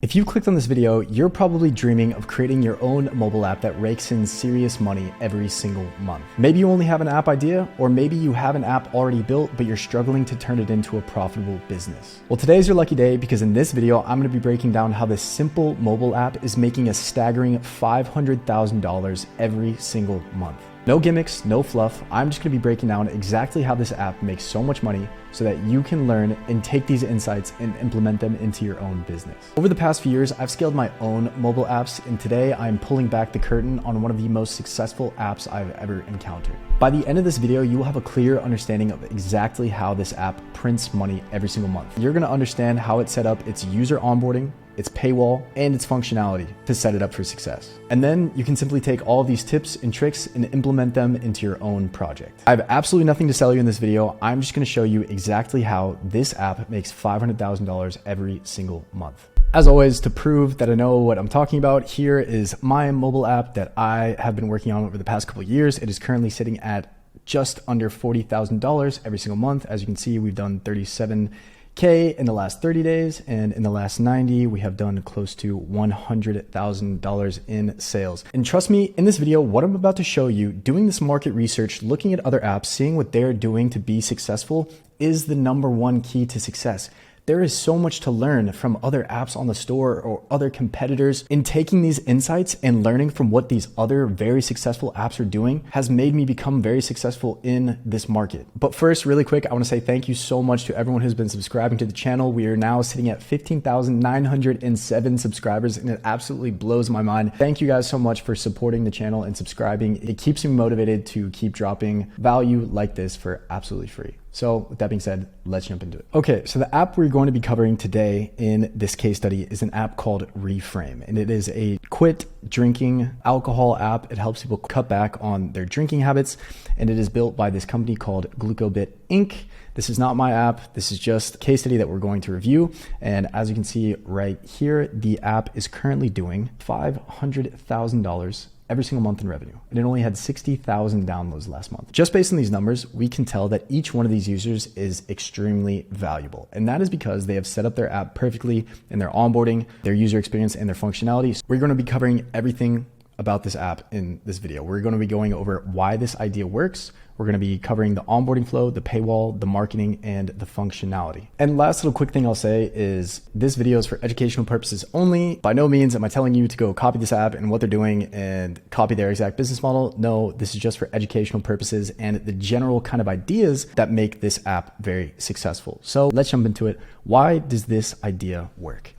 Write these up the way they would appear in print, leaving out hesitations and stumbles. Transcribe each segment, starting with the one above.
If you clicked on this video, you're probably dreaming of creating your own mobile app that rakes in serious money every single month. Maybe you only have an app idea, or maybe you have an app already built, but you're struggling to turn it into a profitable business. Well, today's your lucky day because in this video, I'm going to be breaking down how this simple mobile app is making a staggering $500,000 every single month. No gimmicks, no fluff. I'm just going to be breaking down exactly how this app makes so much money so that you can learn and take these insights and implement them into your own business. Over the past few years, I've scaled my own mobile apps, and today I'm pulling back the curtain on one of the most successful apps I've ever encountered. By the end of this video, you will have a clear understanding of exactly how this app prints money every single month. You're going to understand how it set up its user onboarding, its paywall, and its functionality to set it up for success. And then you can simply take all of these tips and tricks and implement them into your own project. I have absolutely nothing to sell you in this video. I'm just gonna show you exactly how this app makes $500,000 every single month. As always, to prove that I know what I'm talking about, here is my mobile app that I have been working on over the past couple of years. It is currently sitting at just under $40,000 every single month. As you can see, we've done 37K in the last 30 days, and in the last 90, we have done close to $100,000 in sales. And trust me, in this video, what I'm about to show you, doing this market research, looking at other apps, seeing what they're doing to be successful is the number one key to success. There is so much to learn from other apps on the store or other competitors. In taking these insights and learning from what these other very successful apps are doing has made me become very successful in this market. But first, really quick, I want to say thank you so much to everyone who's been subscribing to the channel. We are now sitting at 15,907 subscribers, and it absolutely blows my mind. Thank you guys so much for supporting the channel and subscribing. It keeps me motivated to keep dropping value like this for absolutely free. So with that being said, let's jump into it. Okay, so the app we're going to be covering today in this case study is an app called Reframe, and it is a quit drinking alcohol app. It helps people cut back on their drinking habits, and it is built by this company called GlucoBit Inc. This is not my app. This is just a case study that we're going to review. And as you can see right here, the app is currently doing $500,000 every single month in revenue. And it only had 60,000 downloads last month. Just based on these numbers, we can tell that each one of these users is extremely valuable. And that is because they have set up their app perfectly in their onboarding, their user experience, and their functionality. So we're going to be covering everything about this app in this video. We're going to be going over why this idea works. We're going to be covering the onboarding flow, the paywall, the marketing, and the functionality. And last little quick thing I'll say is this video is for educational purposes only. By no means am I telling you to go copy this app and what they're doing and copy their exact business model. No, this is just for educational purposes and the general kind of ideas that make this app very successful. So let's jump into it. Why does this idea work?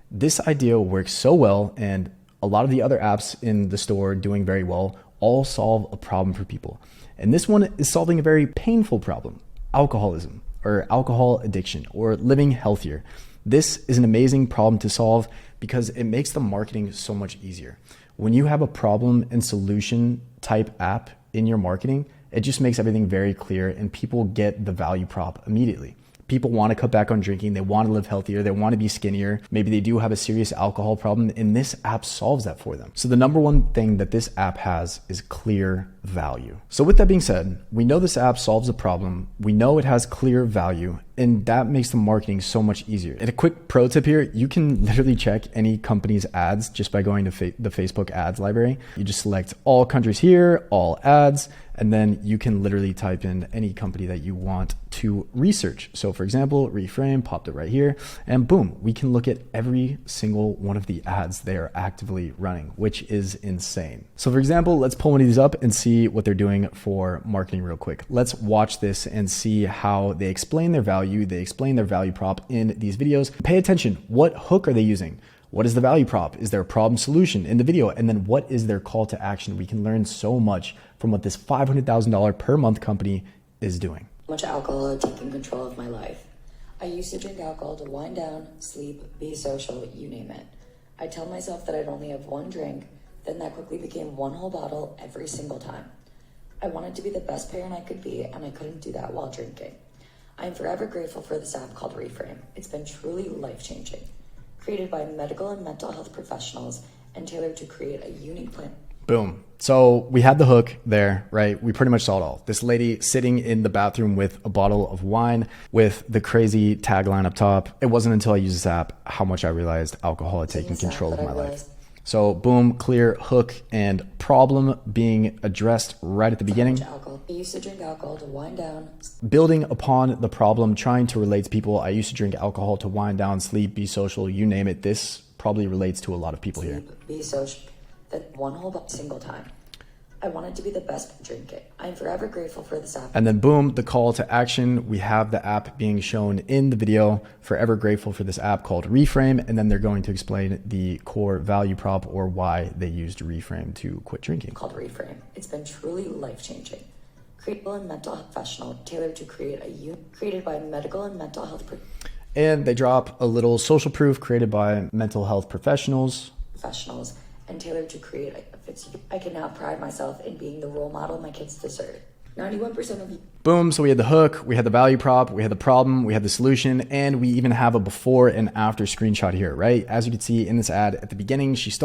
This idea works so well, and a lot of the other apps in the store doing very well all solve a problem for people. And this one is solving a very painful problem: alcoholism or alcohol addiction or living healthier. This is an amazing problem to solve because it makes the marketing so much easier. When you have a problem and solution type app in your marketing, it just makes everything very clear and people get the value prop immediately. People want to cut back on drinking. They want to live healthier. They want to be skinnier. Maybe they do have a serious alcohol problem, and this app solves that for them. So the number one thing that this app has is clear value. So with that being said, we know this app solves a problem. We know it has clear value, and that makes the marketing so much easier. And a quick pro tip here, you can literally check any company's ads just by going to the Facebook ads library. You just select all countries here, all ads, and then you can literally type in any company that you want to research. So for example, Reframe popped it right here, and boom, we can look at every single one of the ads they are actively running, which is insane. So for example, let's pull one of these up and see what they're doing for marketing real quick. Let's watch this and see how they explain their value. They explain their value prop in these videos. Pay attention. What hook are they using? What is the value prop? Is there a problem solution in the video? And then what is their call to action? We can learn so much from what this $500,000 per month company is doing. Much alcohol had taken control of my life. I used to drink alcohol to wind down, sleep, be social, you name it. I'd tell myself that I'd only have one drink, then that quickly became one whole bottle every single time. I wanted to be the best parent I could be, and I couldn't do that while drinking. I am forever grateful for this app called Reframe. It's been truly life-changing. Created by medical and mental health professionals and tailored to create a unique plan Boom. So we had the hook there, right? We pretty much saw it all. This lady sitting in the bathroom with a bottle of wine with the crazy tagline up top. It wasn't until I used this app how much I realized alcohol had taken control of my life. So boom, clear hook and problem being addressed right at the beginning. I used to drink alcohol to wind down. Building upon the problem, trying to relate to people. I used to drink alcohol to wind down, sleep, be social, you name it. This probably relates to a lot of people here. Be social. That one whole single time. I wanted to be the best at drinking. I'm forever grateful for this app. And then boom, the call to action. We have the app being shown in the video. Forever grateful for this app called Reframe. And then they're going to explain the core value prop or why they used Reframe to quit drinking. Called Reframe. It's been truly life-changing. Created by a mental health professional, tailored to created by medical and mental health and they drop a little social proof created by mental health professionals and tailored to create a fits you. I can now pride myself in being the role model my kids deserve. 91% of you. Boom. So we had the hook, we had the value prop, we had the problem, we had the solution, and we even have a before and after screenshot here, right? As you can see in this ad at the beginning, she's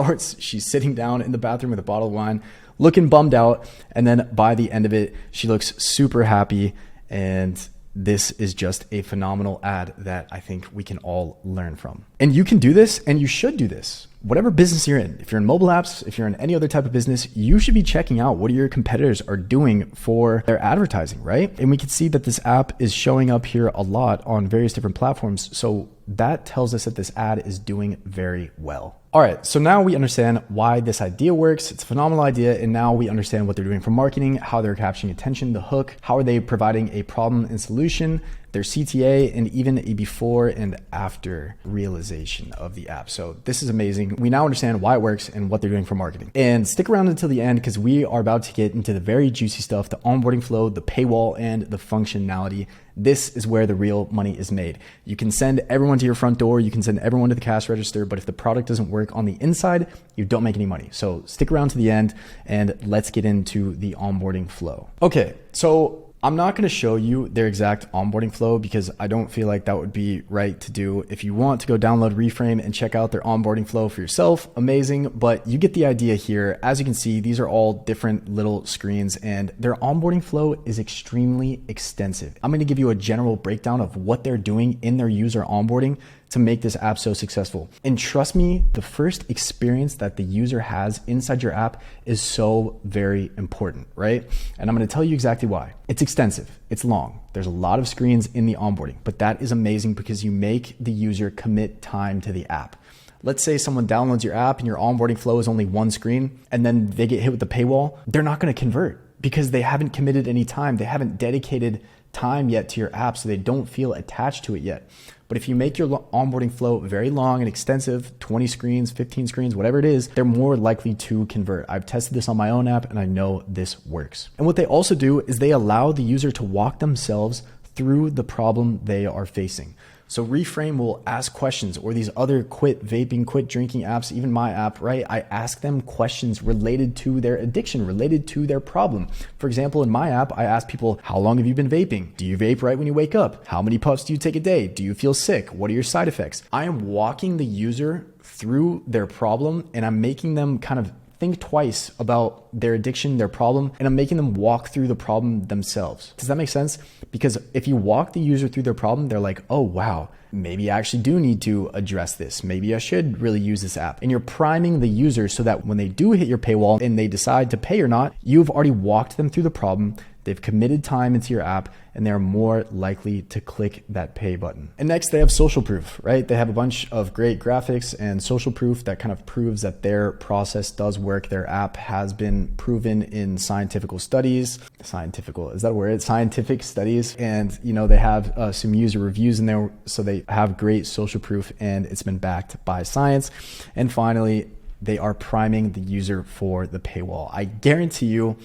sitting down in the bathroom with a bottle of wine, looking bummed out. And then by the end of it, she looks super happy. And this is just a phenomenal ad that I think we can all learn from. And you can do this, and you should do this. Whatever business you're in, if you're in mobile apps, if you're in any other type of business, you should be checking out what your competitors are doing for their advertising, right? And we can see that this app is showing up here a lot on various different platforms. So that tells us that this ad is doing very well. All right, so now we understand why this idea works. It's a phenomenal idea. And now we understand what they're doing for marketing, how they're capturing attention, the hook, how are they providing a problem and solution, their CTA, and even a before and after realization of the app. So this is amazing. We now understand why it works and what they're doing for marketing. And stick around until the end because we are about to get into the very juicy stuff, the onboarding flow, the paywall, and the functionality. This is where the real money is made. You can send everyone to your front door, you can send everyone to the cash register, but if the product doesn't work on the inside, you don't make any money. So stick around to the end and let's get into the onboarding flow. Okay, so I'm not going to show you their exact onboarding flow because I don't feel like that would be right to do. If you want to go download Reframe and check out their onboarding flow for yourself, amazing. But you get the idea here. As you can see, these are all different little screens and their onboarding flow is extremely extensive. I'm going to give you a general breakdown of what they're doing in their user onboarding to make this app so successful. And trust me, the first experience that the user has inside your app is so very important, right? And I'm gonna tell you exactly why. It's extensive, it's long. There's a lot of screens in the onboarding, but that is amazing because you make the user commit time to the app. Let's say someone downloads your app and your onboarding flow is only one screen and then they get hit with the paywall, they're not gonna convert because they haven't committed any time. They haven't dedicated time yet to your app, so they don't feel attached to it yet. But if you make your onboarding flow very long and extensive, 20 screens, 15 screens, whatever it is, they're more likely to convert. I've tested this on my own app and I know this works. And what they also do is they allow the user to walk themselves through the problem they are facing. So Reframe will ask questions, or these other quit vaping, quit drinking apps, even my app, right? I ask them questions related to their addiction, related to their problem. For example, in my app, I ask people, how long have you been vaping? Do you vape right when you wake up? How many puffs do you take a day? Do you feel sick? What are your side effects? I am walking the user through their problem and I'm making them kind of think twice about their addiction, their problem, and I'm making them walk through the problem themselves. Does that make sense? Because if you walk the user through their problem, they're like, oh, wow, maybe I actually do need to address this. Maybe I should really use this app. And you're priming the user so that when they do hit your paywall and they decide to pay or not, you've already walked them through the problem. They've committed time into your app and they're more likely to click that pay button. And next they have social proof, right? They have a bunch of great graphics and social proof that kind of proves that their process does work. Their app has been proven in scientific studies. Is that a word? Scientific studies. And they have some user reviews in there. So they have great social proof and it's been backed by science. And finally, they are priming the user for the paywall. I guarantee you,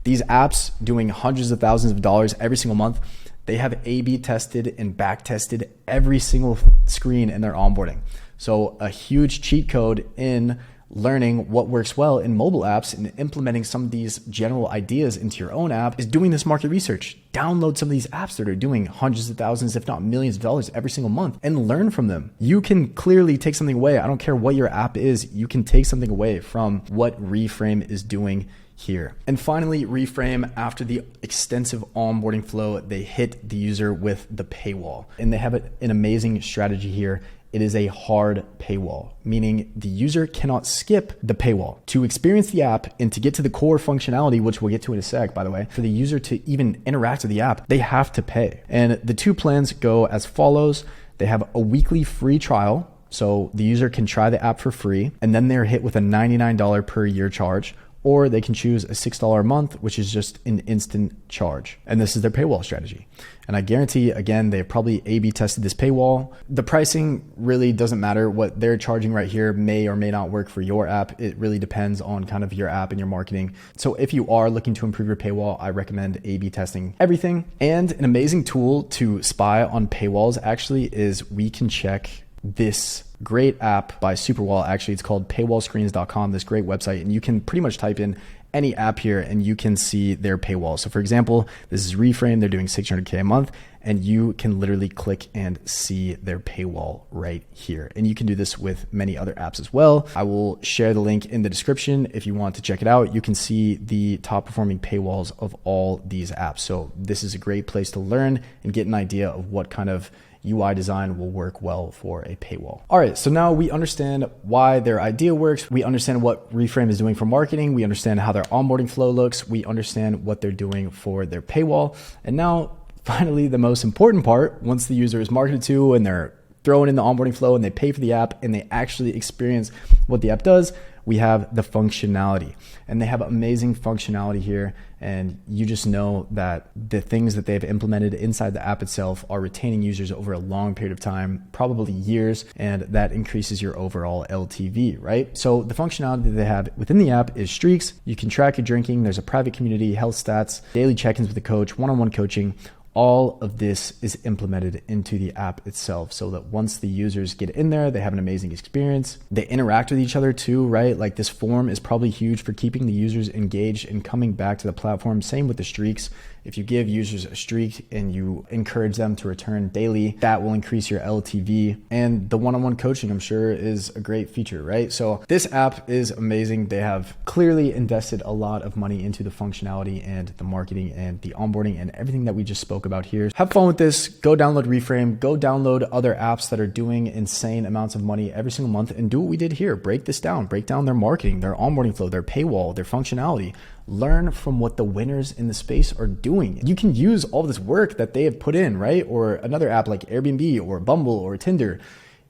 these apps doing hundreds of thousands of dollars every single month, they have A/B tested and back tested every single screen in their onboarding. So a huge cheat code in learning what works well in mobile apps and implementing some of these general ideas into your own app is doing this market research. Download some of these apps that are doing hundreds of thousands, if not millions of dollars every single month, and learn from them. You can clearly take something away. I don't care what your app is. You can take something away from what Reframe is doing here. And finally, Reframe, after the extensive onboarding flow, they hit the user with the paywall. And they have an amazing strategy here. It is a hard paywall, meaning the user cannot skip the paywall. To experience the app and to get to the core functionality, which we'll get to in a sec, by the way, for the user to even interact with the app, they have to pay. And the two plans go as follows. They have a weekly free trial, so the user can try the app for free, and then they're hit with a $99 per year charge, or they can choose a $6 a month, which is just an instant charge. And this is their paywall strategy. And I guarantee, again, they've probably A/B tested this paywall. The pricing really doesn't matter. What they're charging right here may or may not work for your app. It really depends on kind of your app and your marketing. So if you are looking to improve your paywall, I recommend A/B testing everything. And an amazing tool to spy on paywalls actually is we can check this great app by Superwall. Actually, it's called paywallscreens.com, this great website. And you can pretty much type in any app here and you can see their paywall. So for example, this is Reframe. They're doing $600K a month, and you can literally click and see their paywall right here. And you can do this with many other apps as well. I will share the link in the description if you want to check it out. You can see the top performing paywalls of all these apps. So this is a great place to learn and get an idea of what kind of UI design will work well for a paywall. All right, so now we understand why their idea works. We understand what Reframe is doing for marketing. We understand how their onboarding flow looks. We understand what they're doing for their paywall. And now, finally, the most important part, once the user is marketed to and they're throwing in the onboarding flow and they pay for the app and they actually experience what the app does, we have the functionality. And they have amazing functionality here. And you just know that the things that they've implemented inside the app itself are retaining users over a long period of time, probably years, and that increases your overall LTV, right? So the functionality that they have within the app is streaks. You can track your drinking. There's a private community, health stats, daily check-ins with the coach, one-on-one coaching. All of this is implemented into the app itself so that once the users get in there, they have an amazing experience. They interact with each other too, right? Like this form is probably huge for keeping the users engaged and coming back to the platform. Same with the streaks. If you give users a streak and you encourage them to return daily, that will increase your LTV. And the one-on-one coaching, I'm sure, is a great feature, right? So this app is amazing. They have clearly invested a lot of money into the functionality and the marketing and the onboarding and everything that we just spoke about here. Have fun with this. Go download Reframe. Go download other apps that are doing insane amounts of money every single month and do what we did here. Break this down. Break down their marketing, their onboarding flow, their paywall, their functionality. Learn from what the winners in the space are doing. You can use all this work that they have put in, right? Or another app like Airbnb or Bumble or Tinder.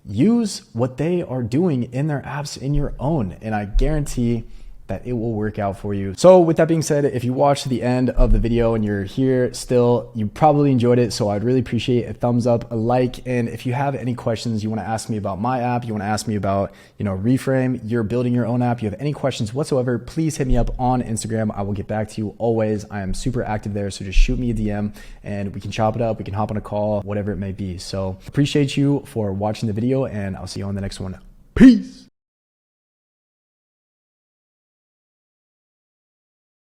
Use what they are doing in their apps in your own, and I guarantee that it will work out for you. So with that being said, if you watched to the end of the video and you're here still, you probably enjoyed it. So I'd really appreciate a thumbs up, a like. And if you have any questions, you want to ask me about my app, you want to ask me about, Reframe, you're building your own app, you have any questions whatsoever, please hit me up on Instagram. I will get back to you always. I am super active there. So just shoot me a DM and we can chop it up. We can hop on a call, whatever it may be. So appreciate you for watching the video and I'll see you on the next one. Peace.